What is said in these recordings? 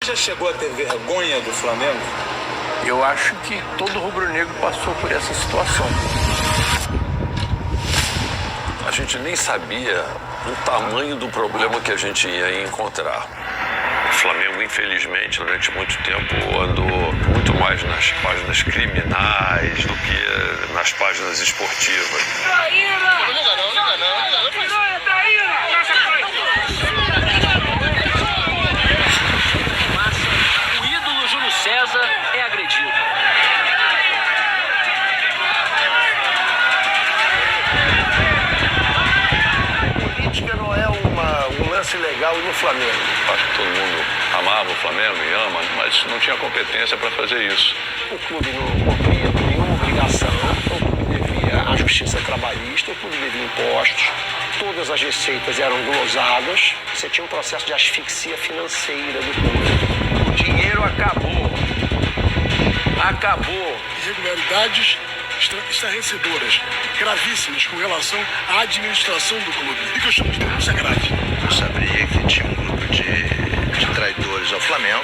Já chegou a ter vergonha do Flamengo? Eu acho que todo rubro-negro passou por essa situação. A gente nem sabia o tamanho do problema que a gente ia encontrar. O Flamengo, infelizmente, durante muito tempo andou muito mais nas páginas criminais do que nas páginas esportivas. O ídolo Júlio César é agredido. Política não é um lance legal no Flamengo. Acho que todo mundo amava o Flamengo e ama, mas não tinha competência para fazer isso. O clube não cumpria nenhuma obrigação, o clube devia a justiça trabalhista, o clube devia impostos, todas as receitas eram glosadas, você tinha um processo de asfixia financeira do clube. O dinheiro acabou. Acabou. Irregularidades estarrecedoras, gravíssimas com relação à administração do clube. E que eu chamo de denúncia grave. Eu sabia que tinha um grupo de traidores ao Flamengo.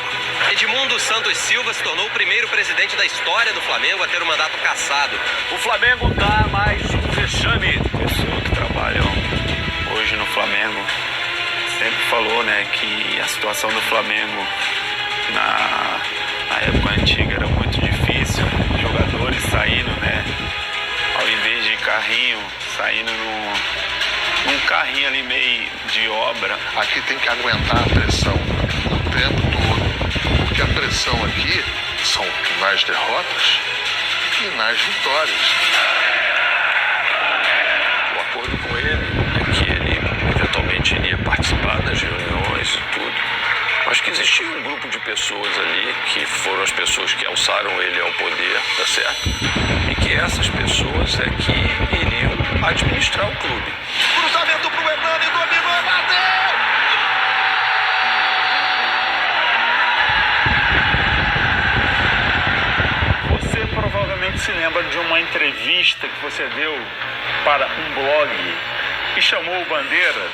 Edmundo Santos Silva se tornou o primeiro presidente da história do Flamengo a ter o mandato cassado. O Flamengo dá mais um vexame. Pessoas que trabalham hoje no Flamengo sempre falou, né, que a situação do Flamengo na época antiga era muito difícil. Jogadores saindo, né, ao invés de carrinho, saindo num carrinho ali meio de obra. Aqui tem que aguentar a pressão o tempo todo, porque a pressão aqui são nas derrotas e nas vitórias. O acordo com ele é que ele eventualmente iria participar das reuniões e tudo, mas que existia um grupo de pessoas ali que foram as pessoas que alçaram ele ao poder, tá certo? E que essas pessoas é que iriam administrar o clube. Cruzamento pro Hernani, dominou, bateu! Você provavelmente se lembra de uma entrevista que você deu para um blog e chamou o Bandeira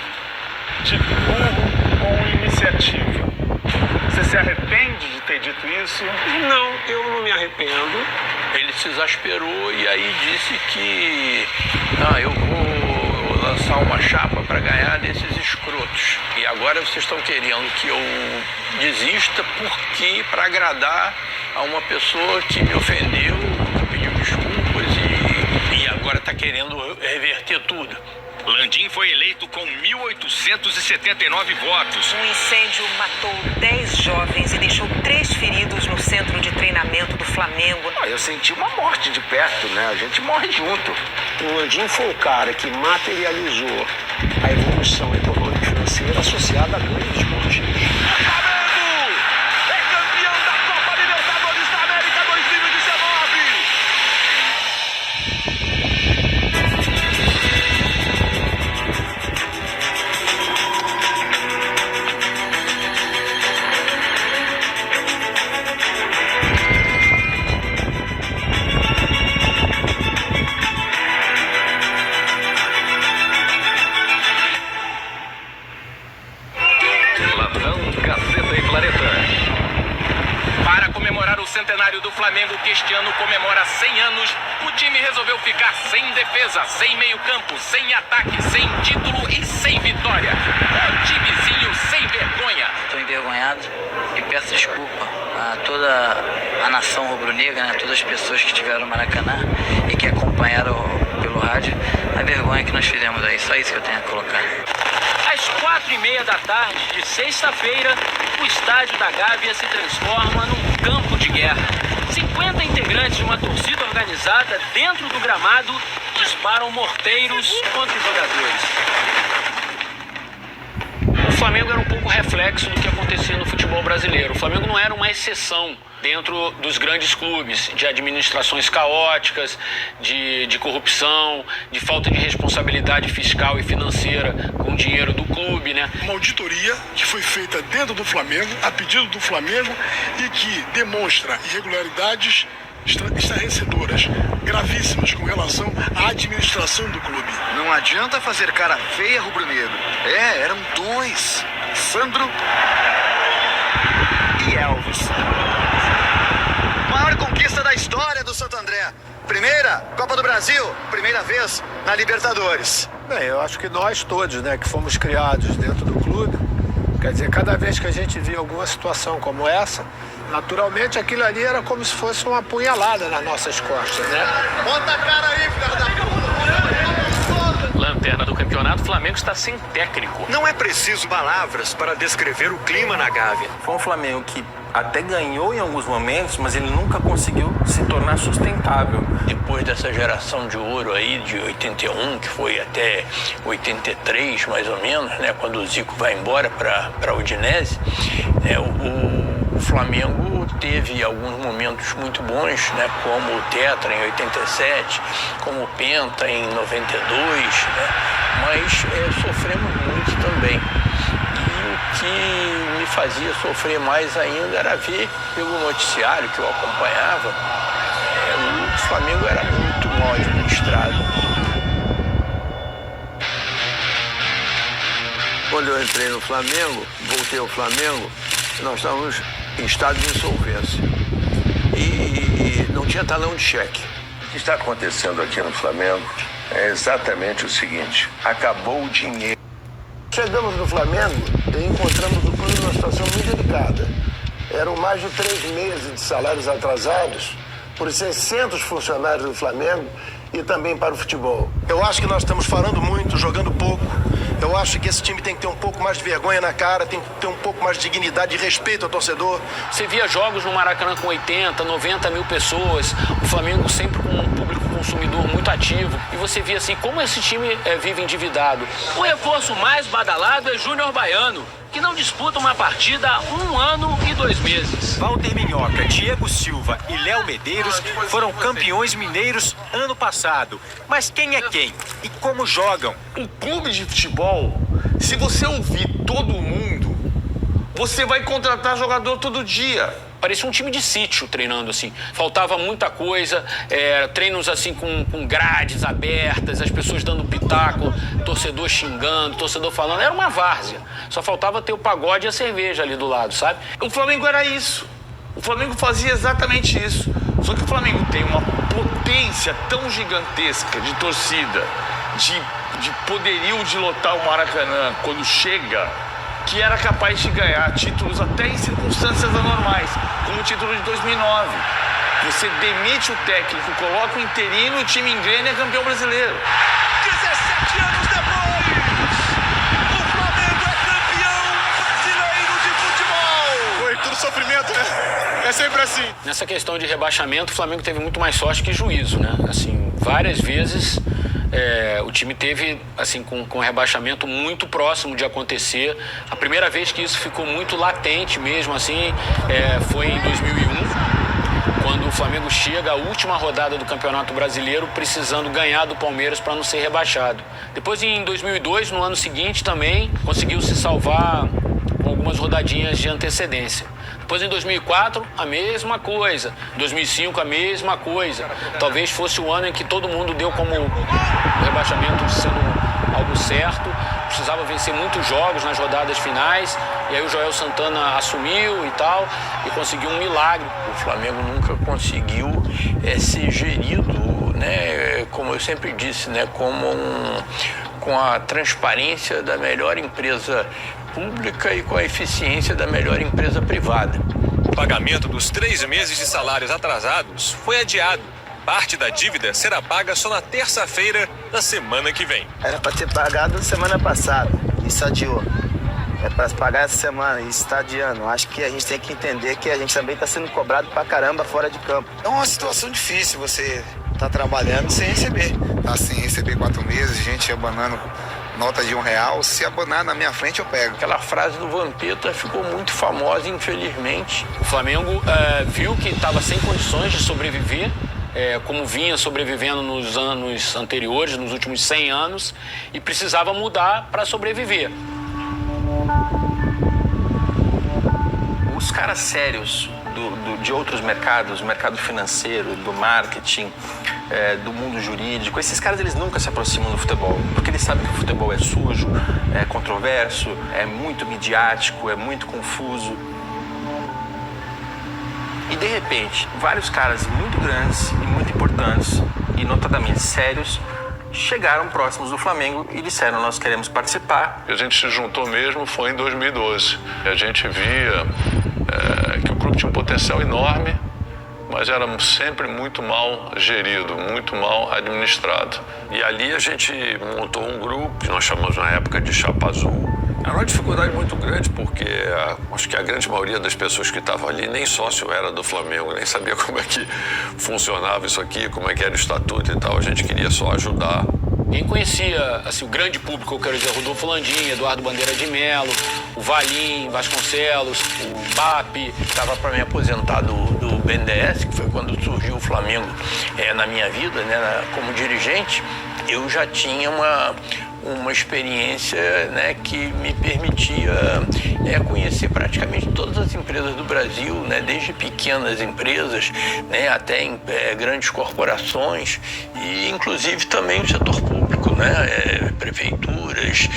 de burro com iniciativa. Você se arrepende de ter dito isso? Não, eu não me arrependo. Ele se exasperou e aí disse que eu vou lançar uma chapa para ganhar desses escrotos. E agora vocês estão querendo que eu desista porque para agradar a uma pessoa que me ofendeu, pediu desculpas e agora está querendo reverter tudo. Landim foi eleito com 1.879 votos. Um incêndio matou 10 jovens e deixou 3 feridos no centro de treinamento do Flamengo. Eu senti uma morte de perto, né? A gente morre junto. O Landim foi o cara que materializou a evolução econômica e financeira associada a ganhos esportivos. Para comemorar o centenário do Flamengo, que este ano comemora 100 anos, o time resolveu ficar sem defesa, sem meio-campo, sem ataque, sem título e sem vitória. Um timezinho sem vergonha. Estou envergonhado e peço desculpa a toda a nação rubro-negra, né, todas as pessoas que estiveram no Maracanã e que acompanharam pelo rádio, a vergonha que nós fizemos aí. Só isso que eu tenho a colocar. Às 4h30 da tarde de sexta-feira, o estádio da Gávea se transforma num campo de guerra. 50 integrantes de uma torcida organizada dentro do gramado disparam morteiros contra os jogadores. O Flamengo era um pouco reflexo do que acontecia no futebol brasileiro. O Flamengo não era uma exceção dentro dos grandes clubes, de administrações caóticas, de corrupção, de falta de responsabilidade fiscal e financeira com o dinheiro do clube, né? Uma auditoria que foi feita dentro do Flamengo, a pedido do Flamengo, e que demonstra irregularidades estarrecedoras, gravíssimas com relação à administração do clube. Não adianta fazer cara feia, rubro-negro. Eram 2. Sandro e e Elvis. Maior conquista da história do Santo André. Primeira Copa do Brasil, primeira vez na Libertadores. Bem, eu acho que nós todos, né, que fomos criados dentro do clube, quer dizer, cada vez que a gente via alguma situação como essa, naturalmente aquilo ali era como se fosse uma punhalada nas nossas costas, né? Bota a cara aí, filha da puta! Lanterna do campeonato, o Flamengo está sem técnico. Não é preciso palavras para descrever o clima na Gávea. Foi um Flamengo que até ganhou em alguns momentos, mas ele nunca conseguiu se tornar sustentável. Depois dessa geração de ouro aí, de 81, que foi até 83, mais ou menos, né, quando o Zico vai embora para a Udinese, né, o Flamengo teve alguns momentos muito bons, né, como o Tetra em 87, como o Penta em 92, né, mas sofremos muito também. O que me fazia sofrer mais ainda era ver pelo noticiário que eu acompanhava, o Flamengo era muito mal administrado. Quando eu entrei no Flamengo, voltei ao Flamengo, nós estávamos em estado de insolvência e não tinha talão de cheque. O que está acontecendo aqui no Flamengo é exatamente o seguinte: acabou o dinheiro. Chegamos no Flamengo e encontramos o clube numa situação muito delicada. Eram mais de 3 meses de salários atrasados por 600 funcionários do Flamengo e também para o futebol. Eu acho que nós estamos falando muito, jogando pouco. Eu acho que esse time tem que ter um pouco mais de vergonha na cara, tem que ter um pouco mais de dignidade e respeito ao torcedor. Você via jogos no Maracanã com 80, 90 mil pessoas, o Flamengo sempre com um público consumidor muito ativo. E você via assim, como esse time vive endividado. O reforço mais badalado é Júnior Baiano, que não disputa uma partida há 1 ano e 2 meses. Walter Minhoca, Diego Silva e Léo Medeiros foram campeões mineiros ano passado. Mas quem é quem? E como jogam? Um clube de futebol, se você ouvir todo mundo, você vai contratar jogador todo dia. Parecia um time de sítio treinando assim. Faltava muita coisa, treinos assim com grades abertas, as pessoas dando pitaco, torcedor xingando, torcedor falando. Era uma várzea. Só faltava ter o pagode e a cerveja ali do lado, sabe? O Flamengo era isso. O Flamengo fazia exatamente isso. Só que o Flamengo tem uma potência tão gigantesca de torcida, de poderio de lotar o Maracanã quando chega, que era capaz de ganhar títulos até em circunstâncias anormais, como o título de 2009. Você demite o técnico, coloca o interino, o time engrena e é campeão brasileiro. 17 anos depois, o Flamengo é campeão brasileiro de futebol. Foi tudo sofrimento, né? É sempre assim. Nessa questão de rebaixamento, o Flamengo teve muito mais sorte que juízo, né? Assim, várias vezes o time teve, assim, com rebaixamento muito próximo de acontecer. A primeira vez que isso ficou muito latente mesmo, assim, foi em 2001, quando o Flamengo chega à última rodada do Campeonato Brasileiro precisando ganhar do Palmeiras para não ser rebaixado. Depois, em 2002, no ano seguinte, também conseguiu se salvar com algumas rodadinhas de antecedência. Depois, em 2004, a mesma coisa. Em 2005, a mesma coisa. Talvez fosse o ano em que todo mundo deu como o rebaixamento sendo algo certo. Precisava vencer muitos jogos nas rodadas finais. E aí o Joel Santana assumiu e tal, e conseguiu um milagre. O Flamengo nunca conseguiu ser gerido, né, como eu sempre disse, né, com a transparência da melhor empresa pública e com a eficiência da melhor empresa privada. O pagamento dos 3 meses de salários atrasados foi adiado. Parte da dívida será paga só na terça-feira da semana que vem. Era para ter pagado semana passada, isso adiou. É para pagar essa semana, isso está adiando. Acho que a gente tem que entender que a gente também está sendo cobrado pra caramba fora de campo. É uma situação difícil você tá trabalhando sem receber. Tá sem receber 4 meses, gente abanando nota de R$1. Se abanar na minha frente, eu pego. Aquela frase do Vampeta ficou muito famosa, infelizmente. O Flamengo viu que estava sem condições de sobreviver, como vinha sobrevivendo nos anos anteriores, nos últimos 100 anos, e precisava mudar para sobreviver. Os caras sérios de outros mercados, mercado financeiro, do marketing, do mundo jurídico, esses caras eles nunca se aproximam do futebol, porque eles sabem que o futebol é sujo, é controverso, é muito midiático, é muito confuso. E de repente, vários caras muito grandes e muito importantes, e notadamente sérios, chegaram próximos do Flamengo e disseram: nós queremos participar. A gente se juntou mesmo foi em 2012. A gente via que o clube tinha um potencial enorme, mas era sempre muito mal gerido, muito mal administrado. E ali a gente montou um grupo que nós chamamos na época de Chapa Azul. Era uma dificuldade muito grande porque acho que a grande maioria das pessoas que estavam ali nem sócio era do Flamengo, nem sabia como é que funcionava isso aqui, como é que era o estatuto e tal. A gente queria só ajudar. Quem conhecia assim, o grande público, eu quero dizer, Rodolfo Landim, Eduardo Bandeira de Melo, o Valim, Vasconcelos, o BAP. Estava para me aposentar do BNDES, que foi quando surgiu o Flamengo na minha vida, né, como dirigente. Eu já tinha uma experiência, né, que me permitia conhecer praticamente todas as empresas do Brasil, né, desde pequenas empresas, né, até grandes corporações e inclusive também o setor público, né, prefeituras,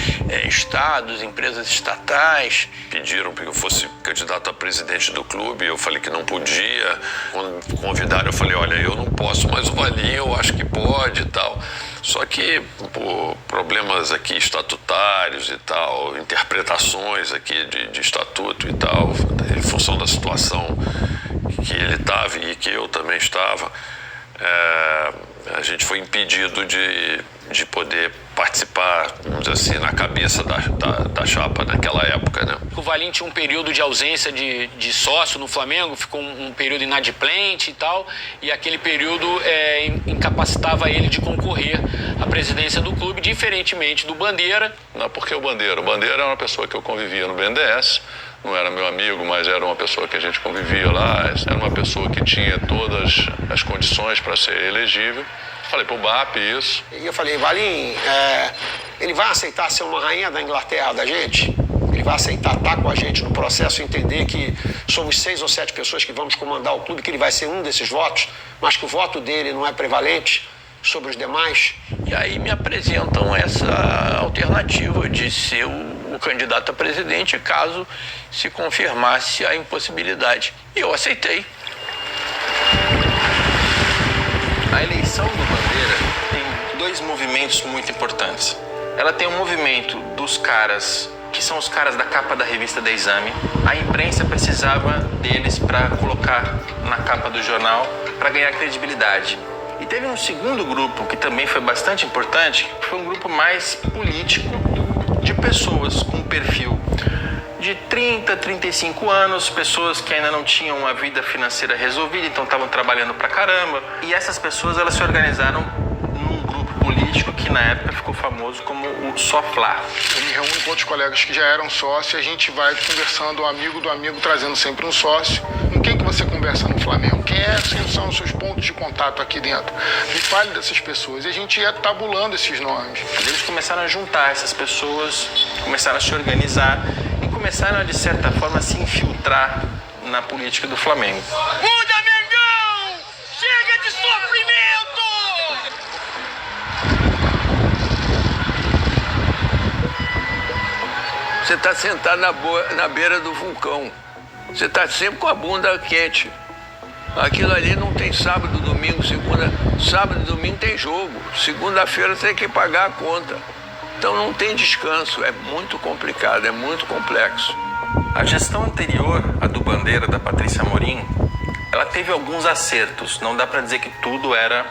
estados, empresas estatais. Pediram que eu fosse candidato a presidente do clube, eu falei que não podia. Quando me convidaram, eu falei: olha, eu não posso, mas o Valinho eu acho que pode e tal. Só que por problemas aqui estatutários e tal, interpretações aqui de estatuto e tal, em função da situação que ele estava e que eu também estava, a gente foi impedido de poder participar, vamos dizer assim, na cabeça da chapa naquela época, né? O Valim tinha um período de ausência de sócio no Flamengo, ficou um período inadimplente e tal, e aquele período incapacitava ele de concorrer à presidência do clube, diferentemente do Bandeira. Não, porque o Bandeira era uma pessoa que eu convivia no BNDES, não era meu amigo, mas era uma pessoa que a gente convivia lá, era uma pessoa que tinha todas as condições para ser elegível. Falei pro BAP isso. E eu falei: Valim, ele vai aceitar ser uma rainha da Inglaterra da gente? Ele vai aceitar estar com a gente no processo, entender que somos 6 ou 7 pessoas que vamos comandar o clube, que ele vai ser um desses votos, mas que o voto dele não é prevalente sobre os demais? E aí me apresentam essa alternativa de ser o candidato a presidente caso se confirmasse a impossibilidade. E eu aceitei. A eleição do Bandeira tem 2 movimentos muito importantes. Ela tem um movimento dos caras que são os caras da capa da revista da Exame. A imprensa precisava deles para colocar na capa do jornal para ganhar credibilidade. E teve um segundo grupo que também foi bastante importante, que foi um grupo mais político, de pessoas com perfil de 30, 35 anos, pessoas que ainda não tinham uma vida financeira resolvida, então estavam trabalhando pra caramba. E essas pessoas, elas se organizaram num grupo político que na época ficou famoso como o Soflá. Eu me reúno com outros colegas que já eram sócios e a gente vai conversando, amigo do amigo, trazendo sempre um sócio. Com quem que você conversa no Flamengo? Quem são os seus pontos de contato aqui dentro? Me fale dessas pessoas. E a gente ia tabulando esses nomes. Eles começaram a juntar essas pessoas, começaram a se organizar e começaram, de certa forma, a se infiltrar na política do Flamengo. Muda, Mengão! Chega de sofrimento! Você está sentado na beira do vulcão. Você está sempre com a bunda quente. Aquilo ali não tem sábado, domingo, segunda. Sábado e domingo tem jogo. Segunda-feira você tem que pagar a conta. Então não tem descanso. É muito complicado, é muito complexo. A gestão anterior, a do Bandeira, da Patrícia Amorim, ela teve alguns acertos. Não dá para dizer que tudo era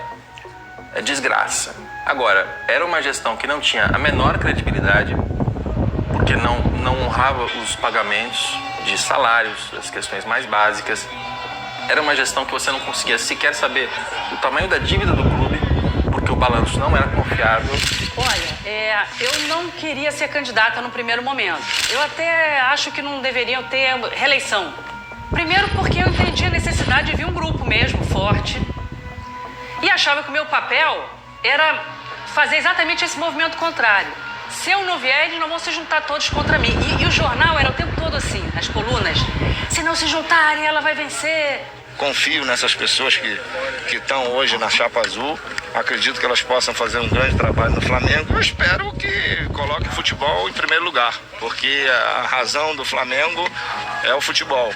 desgraça. Agora, era uma gestão que não tinha a menor credibilidade, porque não honrava os pagamentos de salários, as questões mais básicas. Era uma gestão que você não conseguia sequer saber o tamanho da dívida do clube, porque o balanço não era confiável. Olha, eu não queria ser candidata no primeiro momento. Eu até acho que não deveriam ter reeleição. Primeiro porque eu entendi a necessidade de vir um grupo mesmo, forte. E achava que o meu papel era fazer exatamente esse movimento contrário. Se eu não vier, eles não vão se juntar todos contra mim. E o jornal era o tempo todo assim, nas colunas. Se não se juntarem, ela vai vencer. Confio nessas pessoas que estão hoje na Chapa Azul. Acredito que elas possam fazer um grande trabalho no Flamengo. Eu espero que coloque o futebol em primeiro lugar, porque a razão do Flamengo é o futebol.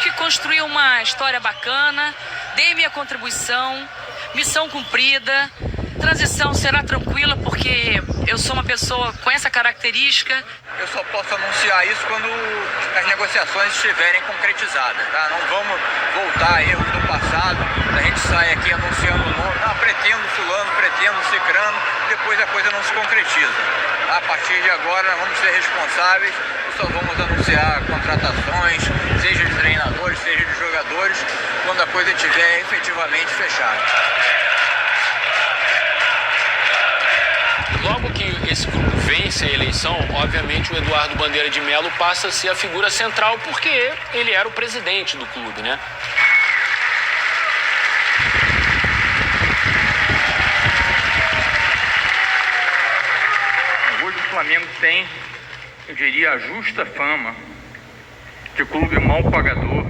que construir uma história bacana, dei minha contribuição, missão cumprida. Transição será tranquila porque eu sou uma pessoa com essa característica. Eu só posso anunciar isso quando as negociações estiverem concretizadas, tá? Não vamos voltar a erros do passado, a gente sai aqui anunciando o nome, pretendo fulano, pretendo cicrano, depois a coisa não se concretiza. A partir de agora nós vamos ser responsáveis e só vamos anunciar contratações, seja de treinadores, seja de jogadores, quando a coisa estiver efetivamente fechada. Logo que esse grupo vence a eleição, obviamente o Eduardo Bandeira de Melo passa a ser a figura central, porque ele era o presidente do clube, né? Hoje o Flamengo tem, eu diria, a justa fama de clube mal pagador,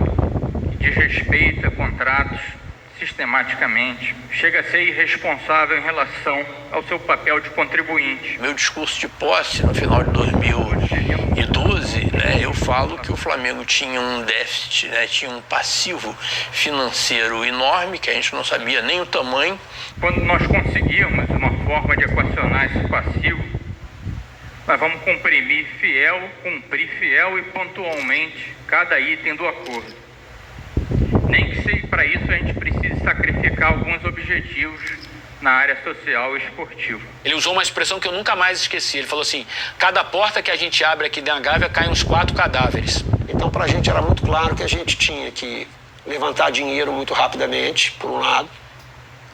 que desrespeita contratos sistematicamente, chega a ser irresponsável em relação ao seu papel de contribuinte. Meu discurso de posse no final de 2012, né, eu falo que o Flamengo tinha um déficit, né, tinha um passivo financeiro enorme, que a gente não sabia nem o tamanho. Quando nós conseguirmos uma forma de equacionar esse passivo, nós vamos cumprir fiel e pontualmente cada item do acordo. Nem que seja para isso a gente precise sacrificar alguns objetivos na área social e esportiva. Ele usou uma expressão que eu nunca mais esqueci. Ele falou assim: cada porta que a gente abre aqui dentro da Gávea caem uns 4 cadáveres. Então, para a gente era muito claro que a gente tinha que levantar dinheiro muito rapidamente, por um lado,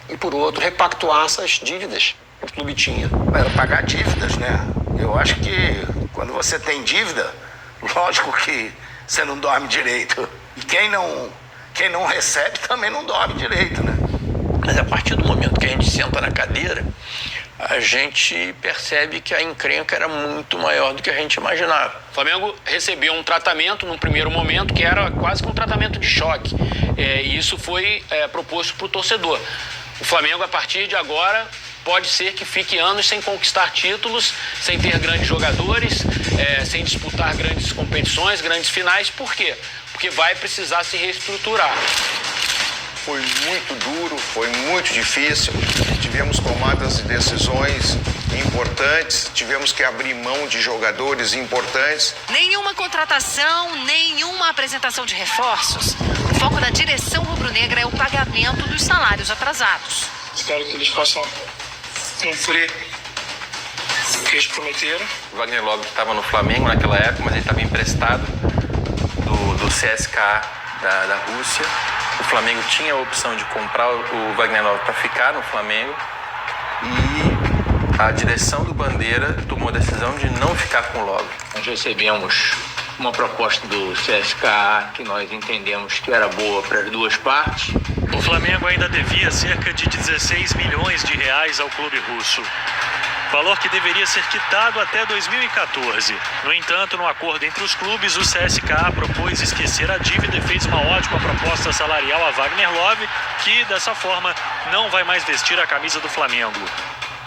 e por outro, repactuar essas dívidas que o clube tinha. Era pagar dívidas, né? Eu acho que quando você tem dívida, lógico que você não dorme direito. E quem não recebe também não dorme direito, né? Mas a partir do momento que a gente senta na cadeira, a gente percebe que a encrenca era muito maior do que a gente imaginava. O Flamengo recebeu um tratamento num primeiro momento que era quase que um tratamento de choque. E isso foi proposto para o torcedor. O Flamengo, a partir de agora, pode ser que fique anos sem conquistar títulos, sem ter grandes jogadores, sem disputar grandes competições, grandes finais. Por quê? Porque vai precisar se reestruturar. Foi muito duro, foi muito difícil. Tivemos tomadas de decisões importantes, tivemos que abrir mão de jogadores importantes. Nenhuma contratação, nenhuma apresentação de reforços. O foco da direção rubro-negra é o pagamento dos salários atrasados. Espero que eles possam cumprir o que eles prometeram. O Wagner Love estava no Flamengo naquela época, mas ele estava emprestado do CSKA da Rússia. O Flamengo tinha a opção de comprar o Wagner Love para ficar no Flamengo e a direção do Bandeira tomou a decisão de não ficar com o Love. Nós recebemos uma proposta do CSKA que nós entendemos que era boa para as duas partes. O Flamengo ainda devia cerca de 16 milhões de reais ao clube russo. Valor que deveria ser quitado até 2014. No entanto, no acordo entre os clubes, o CSKA propôs esquecer a dívida e fez uma ótima proposta salarial a Wagner Love, que, dessa forma, não vai mais vestir a camisa do Flamengo.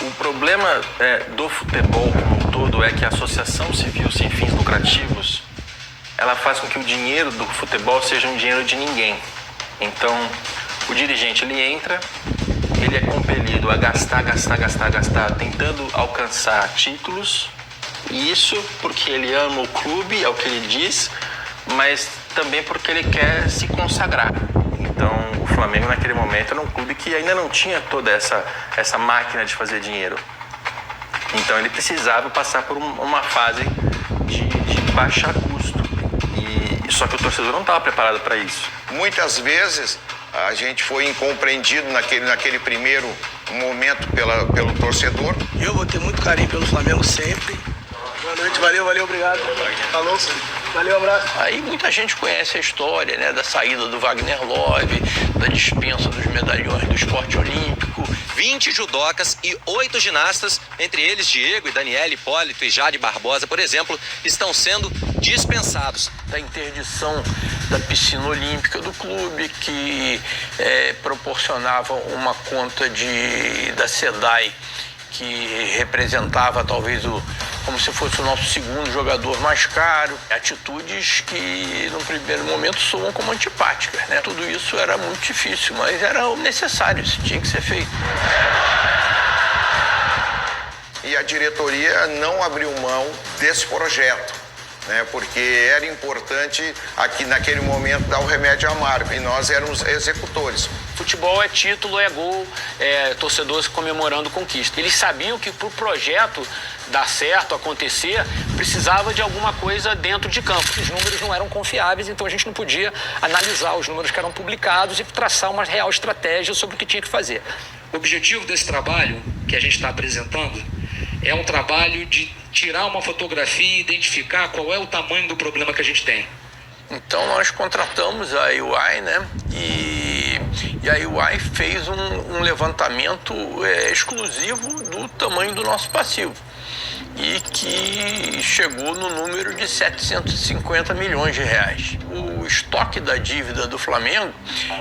O problema do futebol como um todo é que a associação civil sem fins lucrativos, ela faz com que o dinheiro do futebol seja um dinheiro de ninguém. Então, o dirigente, ele entra, ele é compelido a gastar, tentando alcançar títulos, e isso porque ele ama o clube, é o que ele diz, mas também porque ele quer se consagrar. Então, o Flamengo, naquele momento, era um clube que ainda não tinha toda essa máquina de fazer dinheiro. Então, ele precisava passar por uma fase de baixar custo. Só que o torcedor não estava preparado para isso. Muitas vezes a gente foi incompreendido naquele primeiro momento pelo torcedor. Eu vou ter muito carinho pelo Flamengo sempre. Boa noite, valeu, obrigado. Falou, valeu, abraço. Aí muita gente conhece a história, né, da saída do Wagner Love, da dispensa dos medalhões do esporte olímpico. 20 judocas e 8 ginastas, entre eles Diego e Daniele Hipólito e Jade Barbosa, por exemplo, estão sendo dispensados. Da interdição da piscina olímpica do clube, que proporcionava uma conta da SEDAI, que representava talvez como se fosse o nosso segundo jogador mais caro. Atitudes que, no primeiro momento, soam como antipáticas, né? Tudo isso era muito difícil, mas era necessário, isso tinha que ser feito. E a diretoria não abriu mão desse projeto, né? Porque era importante, aqui naquele momento, dar o remédio amargo, e nós éramos executores. Futebol é título, é gol, é torcedores comemorando conquista. Eles sabiam que para o projeto dar certo, acontecer, precisava de alguma coisa dentro de campo. Os números não eram confiáveis, então a gente não podia analisar os números que eram publicados e traçar uma real estratégia sobre o que tinha que fazer. O objetivo desse trabalho que a gente está apresentando é um trabalho de tirar uma fotografia e identificar qual é o tamanho do problema que a gente tem. Então nós contratamos a UI, né? E a UI fez um levantamento exclusivo do tamanho do nosso passivo e que chegou no número de 750 milhões de reais. O estoque da dívida do Flamengo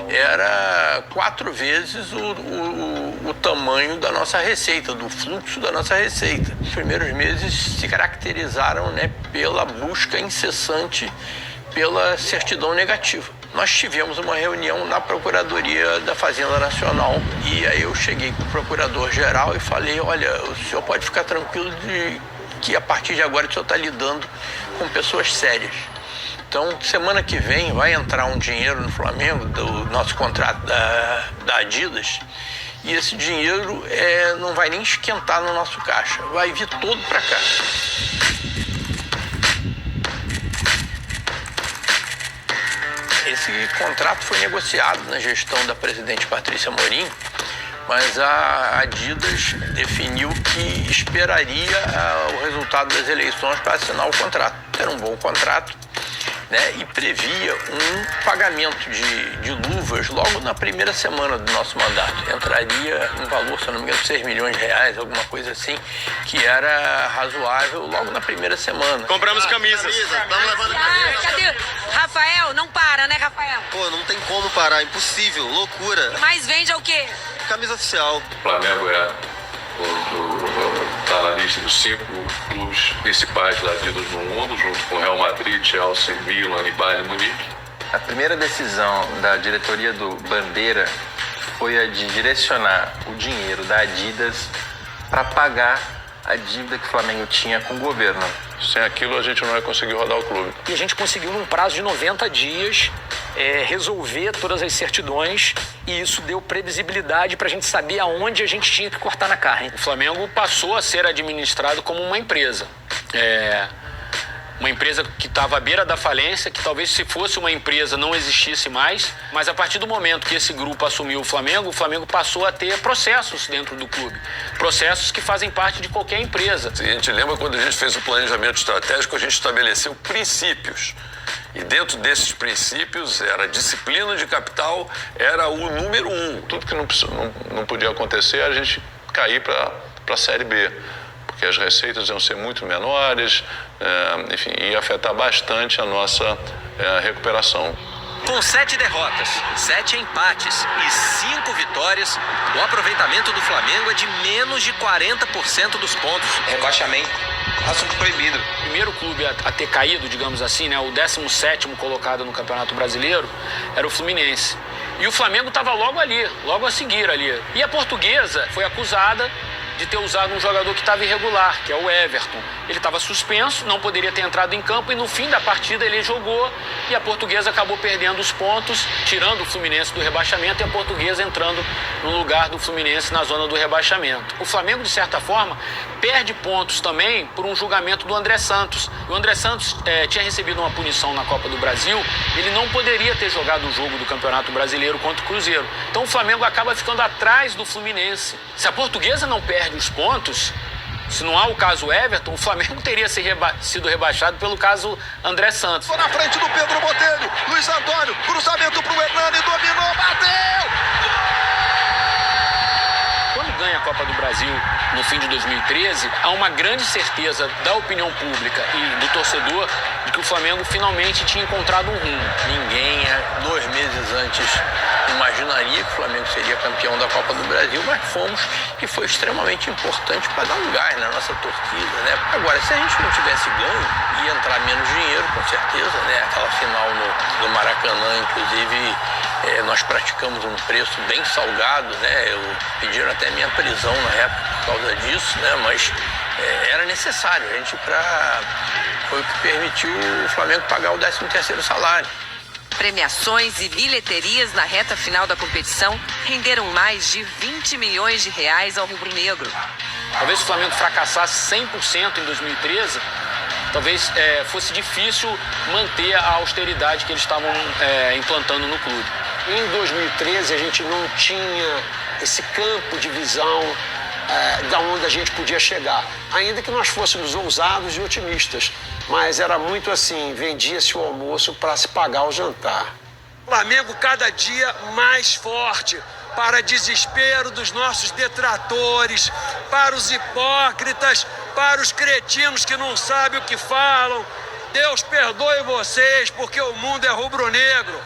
era 4 vezes o tamanho da nossa receita, do fluxo da nossa receita. Os primeiros meses se caracterizaram, né, pela busca incessante pela certidão negativa. Nós tivemos uma reunião na Procuradoria da Fazenda Nacional e aí eu cheguei com o Procurador-Geral e falei, olha, o senhor pode ficar tranquilo de que a partir de agora o senhor está lidando com pessoas sérias. Então, semana que vem vai entrar um dinheiro no Flamengo do nosso contrato da Adidas e esse dinheiro não vai nem esquentar no nosso caixa, vai vir todo para cá. Esse contrato foi negociado na gestão da presidente Patrícia Amorim, mas a Adidas definiu que esperaria o resultado das eleições para assinar o contrato. Era um bom contrato, né? E previa um pagamento de luvas logo na primeira semana do nosso mandato. Entraria um valor, se não me engano, de 6 milhões de reais, alguma coisa assim, que era razoável logo na primeira semana. Compramos camisas. Estamos levando camisa. Cadê? Rafael, não para, né, Rafael? Pô, não tem como parar, impossível, loucura. Mas vende é o quê? Camisa oficial. O Flamengo está na lista dos 5 clubes principais da Adidas no mundo, junto com Real Madrid, Chelsea, Milan e Bayern Munique. A primeira decisão da diretoria do Bandeira foi a de direcionar o dinheiro da Adidas para pagar a dívida que o Flamengo tinha com o governo. Sem aquilo a gente não vai conseguir rodar o clube. E a gente conseguiu, num prazo de 90 dias, resolver todas as certidões e isso deu previsibilidade para a gente saber aonde a gente tinha que cortar na carne. O Flamengo passou a ser administrado como uma empresa. Uma empresa que estava à beira da falência, que talvez se fosse uma empresa não existisse mais, mas a partir do momento que esse grupo assumiu o Flamengo passou a ter processos dentro do clube. Processos que fazem parte de qualquer empresa. A gente lembra quando a gente fez o planejamento estratégico, a gente estabeleceu princípios. E dentro desses princípios, era a disciplina de capital, era o número 1. Tudo que não podia acontecer, a gente cair para a Série B. Porque as receitas iam ser muito menores, enfim, ia afetar bastante a nossa recuperação. Com 7 derrotas, 7 empates e 5 vitórias, o aproveitamento do Flamengo é de menos de 40% dos pontos. Rebaixamento, assunto proibido. O primeiro clube a ter caído, digamos assim, né, o 17º colocado no Campeonato Brasileiro, era o Fluminense. E o Flamengo estava logo ali, logo a seguir ali. E a Portuguesa foi acusada de ter usado um jogador que estava irregular, que é o Everton. Ele estava suspenso, não poderia ter entrado em campo e no fim da partida ele jogou e a Portuguesa acabou perdendo os pontos, tirando o Fluminense do rebaixamento e a Portuguesa entrando no lugar do Fluminense na zona do rebaixamento. O Flamengo, de certa forma, perde pontos também por um julgamento do André Santos. O André Santos tinha recebido uma punição na Copa do Brasil, ele não poderia ter jogado o jogo do Campeonato Brasileiro contra o Cruzeiro. Então o Flamengo acaba ficando atrás do Fluminense. Se a Portuguesa não perde os pontos, se não há o caso Everton, o Flamengo teria sido rebaixado pelo caso André Santos. Na frente do Pedro Botelho, Luiz Antônio, cruzamento pro Hernani, dominou, bateu! Quando ganha a Copa do Brasil, no fim de 2013, há uma grande certeza da opinião pública e do torcedor de que o Flamengo finalmente tinha encontrado um rumo. Ninguém, 2 meses antes, imaginaria que o Flamengo seria campeão da Copa do Brasil, mas fomos, e foi extremamente importante para dar um gás na nossa torcida, né? Agora, se a gente não tivesse ganho, ia entrar menos dinheiro, com certeza, né? Aquela final no Maracanã, inclusive, nós praticamos um preço bem salgado, né? Pediram até minha prisão na época por causa disso, né? Mas era necessário, foi o que permitiu o Flamengo pagar o 13º salário. Premiações e bilheterias na reta final da competição renderam mais de 20 milhões de reais ao rubro-negro. Talvez se o Flamengo fracassasse 100% em 2013, talvez fosse difícil manter a austeridade que eles estavam implantando no clube. Em 2013 a gente não tinha esse campo de visão da onde a gente podia chegar, ainda que nós fôssemos ousados e otimistas. Mas era muito assim, vendia-se o almoço para se pagar o jantar. Flamengo cada dia mais forte, para desespero dos nossos detratores, para os hipócritas, para os cretinos que não sabem o que falam. Deus perdoe vocês, porque o mundo é rubro-negro.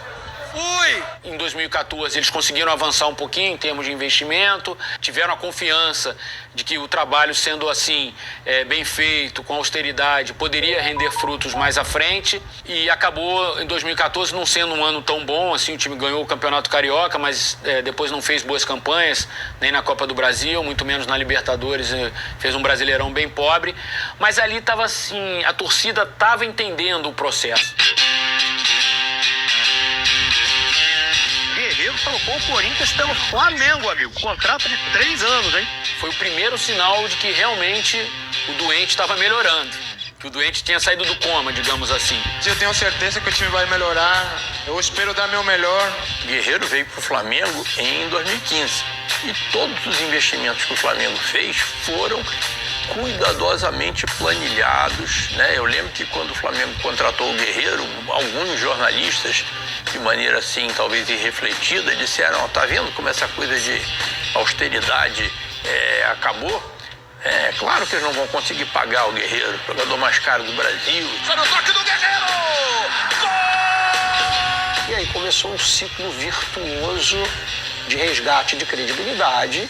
Fui! Em 2014 eles conseguiram avançar um pouquinho em termos de investimento, tiveram a confiança de que o trabalho sendo assim, bem feito, com austeridade, poderia render frutos mais à frente, e acabou em 2014 não sendo um ano tão bom, assim, o time ganhou o Campeonato Carioca, mas depois não fez boas campanhas, nem na Copa do Brasil, muito menos na Libertadores, fez um Brasileirão bem pobre, mas ali estava assim, a torcida estava entendendo o processo. Guerreiro trocou o Corinthians pelo Flamengo, amigo. Contrato de 3 anos, hein? Foi o primeiro sinal de que realmente o doente estava melhorando. Que o doente tinha saído do coma, digamos assim. Eu tenho certeza que o time vai melhorar. Eu espero dar meu melhor. Guerreiro veio para o Flamengo em 2015. E todos os investimentos que o Flamengo fez foram cuidadosamente planilhados, né? Eu lembro que quando o Flamengo contratou o Guerreiro, alguns jornalistas, de maneira assim, talvez irrefletida, disseram, tá vendo como essa coisa de austeridade acabou? É claro que eles não vão conseguir pagar o Guerreiro, o jogador mais caro do Brasil. Só no toque do Guerreiro! E aí começou um ciclo virtuoso de resgate de credibilidade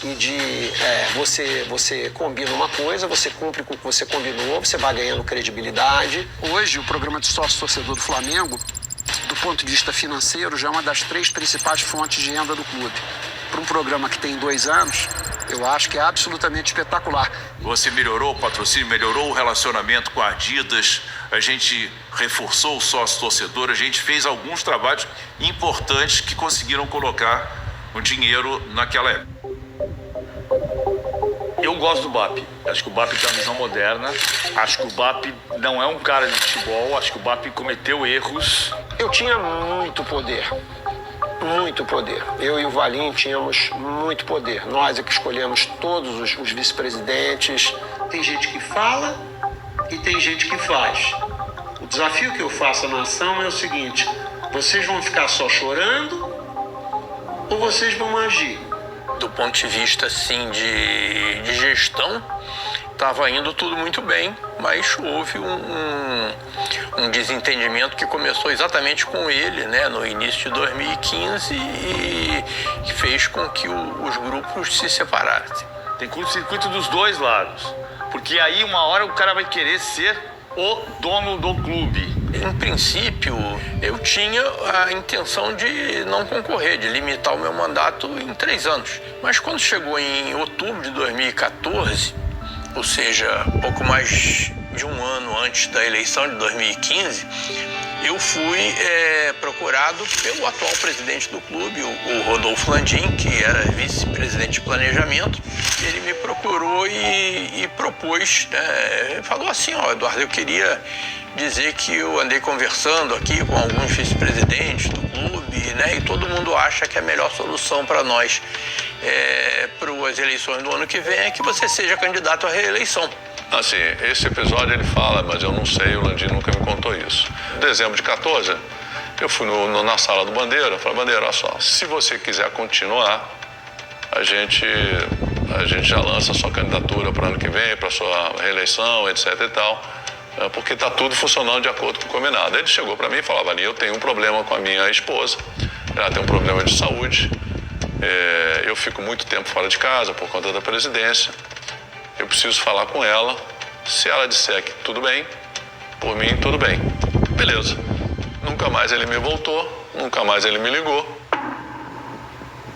e de você combina uma coisa, você cumpre com o que você combinou, você vai ganhando credibilidade. Hoje, o programa de sócio-torcedor do Flamengo, do ponto de vista financeiro, já é uma das 3 principais fontes de renda do clube. Para um programa que tem 2 anos, eu acho que é absolutamente espetacular. Você melhorou o patrocínio, melhorou o relacionamento com a Adidas, a gente reforçou o sócio-torcedor, a gente fez alguns trabalhos importantes que conseguiram colocar o dinheiro naquela época. Eu gosto do BAP. Acho que o BAP tem uma visão moderna. Acho que o BAP não é um cara de futebol. Acho que o BAP cometeu erros. Eu tinha muito poder. Muito poder. Eu e o Valim tínhamos muito poder. Nós é que escolhemos todos os vice-presidentes. Tem gente que fala e tem gente que faz. O desafio que eu faço à nação é o seguinte: vocês vão ficar só chorando ou vocês vão agir? Do ponto de vista, assim, de gestão, estava indo tudo muito bem, mas houve um desentendimento que começou exatamente com ele, né, no início de 2015 e que fez com que os grupos se separassem. Tem curto-circuito dos 2 lados, porque aí uma hora o cara vai querer ser o dono do clube. Em princípio, eu tinha a intenção de não concorrer, de limitar o meu mandato em 3 anos. Mas quando chegou em outubro de 2014, ou seja, pouco mais de um ano antes da eleição de 2015, eu fui procurado pelo atual presidente do clube, o Rodolfo Landim, que era vice-presidente de planejamento. Ele me procurou e propôs, falou assim, Eduardo, eu queria dizer que eu andei conversando aqui com alguns vice-presidentes do clube, né, e todo mundo acha que a melhor solução para nós para as eleições do ano que vem é que você seja candidato à reeleição. Assim, esse episódio ele fala, mas eu não sei, o Landim nunca me contou isso. Em dezembro de 14, eu fui na sala do Bandeira, falei, Bandeira, olha só, se você quiser continuar, a gente a gente já lança a sua candidatura para ano que vem, para sua reeleição, etc e tal, porque está tudo funcionando de acordo com o combinado. Ele chegou para mim e falou: Valinho, eu tenho um problema com a minha esposa, ela tem um problema de saúde, eu fico muito tempo fora de casa por conta da presidência, eu preciso falar com ela, se ela disser que tudo bem, por mim tudo bem. Beleza. Nunca mais ele me voltou, nunca mais ele me ligou.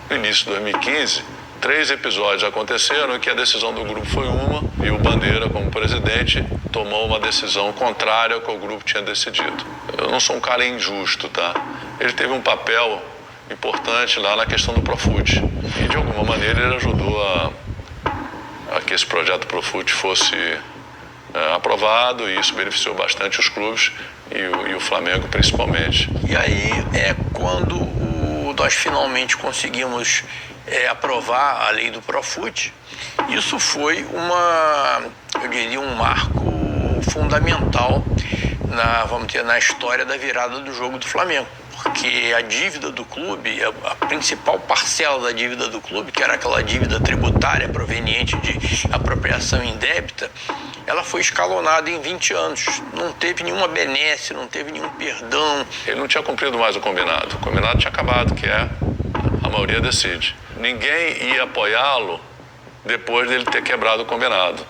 No início de 2015, 3 episódios aconteceram em que a decisão do grupo foi uma e o Bandeira, como presidente, tomou uma decisão contrária ao que o grupo tinha decidido. Eu não sou um cara injusto, tá? Ele teve um papel importante lá na questão do Profut e, de alguma maneira, ele ajudou a que esse projeto Profut fosse aprovado, e isso beneficiou bastante os clubes e o Flamengo principalmente. E aí é quando nós finalmente conseguimos aprovar a lei do Profut. Isso foi eu diria, um marco fundamental na história da virada do jogo do Flamengo. Porque a dívida do clube, a principal parcela da dívida do clube, que era aquela dívida tributária proveniente de apropriação indébita, ela foi escalonada em 20 anos. Não teve nenhuma benesse, não teve nenhum perdão. Ele não tinha cumprido mais o combinado. O combinado tinha acabado, que é a maioria decide. Ninguém ia apoiá-lo depois dele ter quebrado o combinado.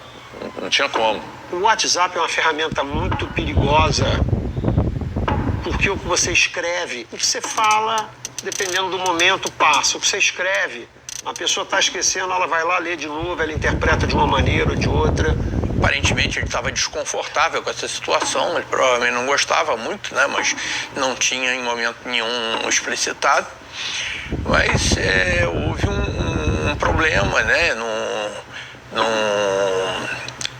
Não tinha como. O WhatsApp é uma ferramenta muito perigosa, porque o que você escreve, o que você fala, dependendo do momento, passa. O que você escreve, a pessoa está esquecendo, ela vai lá ler de novo, ela interpreta de uma maneira ou de outra. Aparentemente ele estava desconfortável com essa situação, ele provavelmente não gostava muito, né? Mas não tinha em momento nenhum explicitado. Mas houve um problema, né?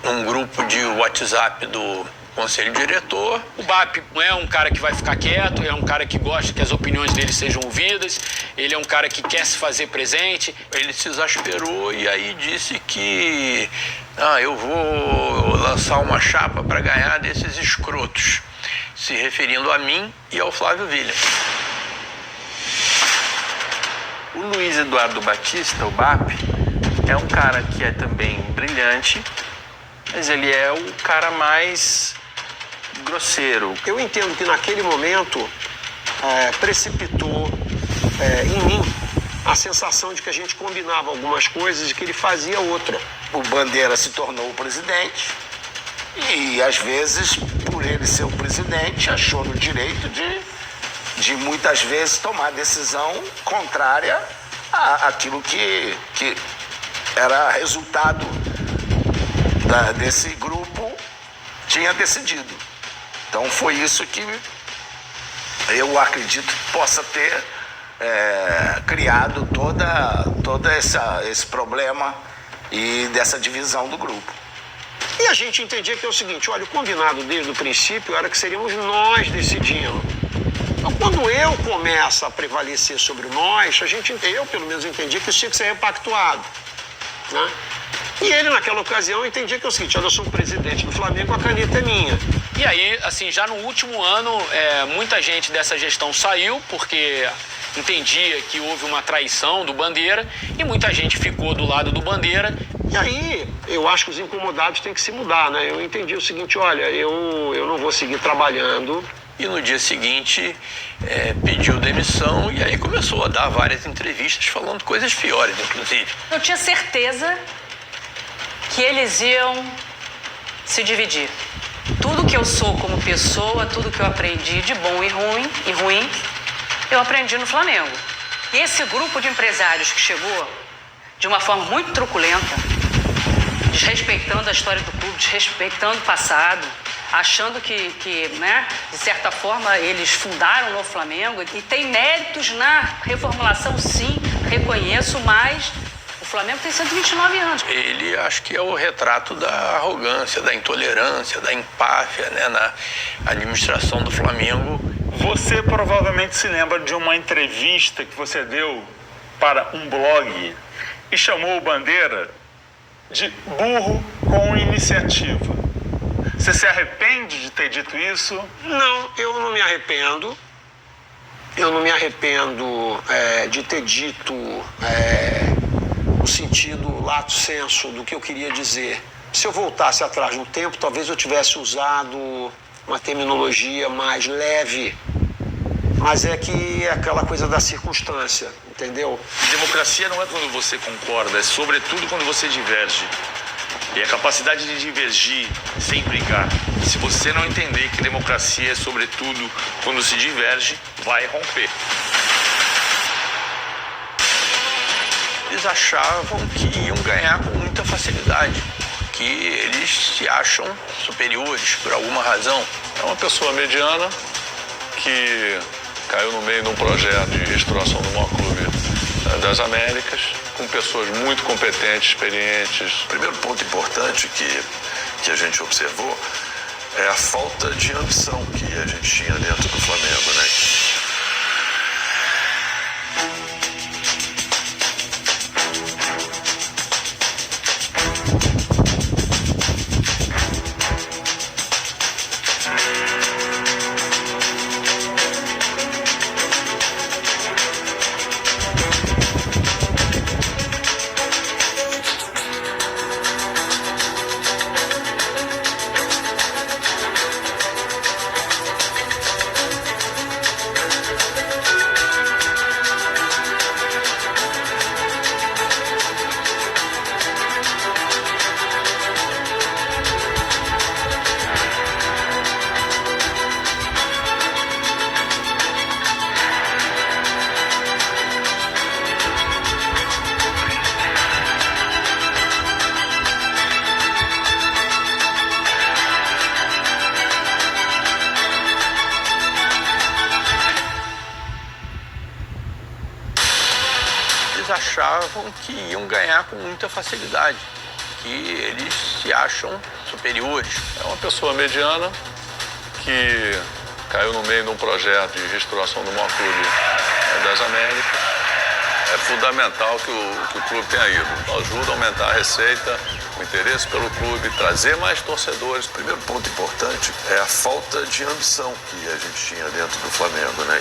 Num grupo de WhatsApp do conselho diretor. O BAP não é um cara que vai ficar quieto, é um cara que gosta que as opiniões dele sejam ouvidas, ele é um cara que quer se fazer presente. Ele se exasperou e aí disse que eu vou lançar uma chapa para ganhar desses escrotos, se referindo a mim e ao Flávio William. O Luiz Eduardo Batista, o BAP, é um cara que é também brilhante, mas ele é o cara mais grosseiro. Eu entendo que naquele momento precipitou em mim a sensação de que a gente combinava algumas coisas e que ele fazia outra. O Bandeira se tornou o presidente e, às vezes, por ele ser o presidente, achou no direito de muitas vezes tomar decisão contrária àquilo que era resultado desse grupo tinha decidido. Então foi isso que eu acredito que possa ter criado todo esse problema e dessa divisão do grupo. E a gente entendia que é o seguinte: olha, o combinado desde o princípio era que seríamos nós decidindo. Então, quando eu começo a prevalecer sobre nós, eu pelo menos entendia que isso tinha que ser repactuado, né? E ele, naquela ocasião, entendia que é o seguinte: olha, eu sou o presidente do Flamengo, a caneta é minha. E aí, assim, já no último ano, muita gente dessa gestão saiu, porque entendia que houve uma traição do Bandeira, e muita gente ficou do lado do Bandeira. E aí, eu acho que os incomodados têm que se mudar, né? Eu entendi o seguinte: olha, eu não vou seguir trabalhando. E no dia seguinte pediu demissão e aí começou a dar várias entrevistas falando coisas piores, inclusive. Eu tinha certeza que eles iam se dividir. Tudo que eu sou como pessoa, tudo que eu aprendi de bom e ruim, eu aprendi no Flamengo. E esse grupo de empresários que chegou de uma forma muito truculenta, desrespeitando a história do clube, desrespeitando o passado, achando que, né, de certa forma, eles fundaram o novo Flamengo e tem méritos na reformulação, sim, reconheço, mas o Flamengo tem 129 anos. Ele, acho que é o retrato da arrogância, da intolerância, da empáfia, né, na administração do Flamengo. Você provavelmente se lembra de uma entrevista que você deu para um blog e chamou o Bandeira de burro com iniciativa. Você se arrepende de ter dito isso? Não, eu não me arrependo. Eu não me arrependo de ter dito no sentido lato senso do que eu queria dizer. Se eu voltasse atrás no tempo, talvez eu tivesse usado uma terminologia mais leve, mas é que é aquela coisa da circunstância, entendeu? Democracia não é quando você concorda, é sobretudo quando você diverge. E a capacidade de divergir sem brigar. Se você não entender que democracia é sobretudo quando se diverge, vai romper. Eles achavam que iam ganhar com muita facilidade, que eles se acham superiores por alguma razão. É uma pessoa mediana que caiu no meio de um projeto de restauração do maior clube das Américas, com pessoas muito competentes, experientes. O primeiro ponto importante que a gente observou é a falta de ambição que a gente tinha dentro do Flamengo, né? Achavam que iam ganhar com muita facilidade, que eles se acham superiores. É uma pessoa mediana que caiu no meio de um projeto de restauração do maior clube das Américas. É fundamental que o clube tenha ido. Ajuda a aumentar a receita, o interesse pelo clube, trazer mais torcedores. O primeiro ponto importante é a falta de ambição que a gente tinha dentro do Flamengo, né?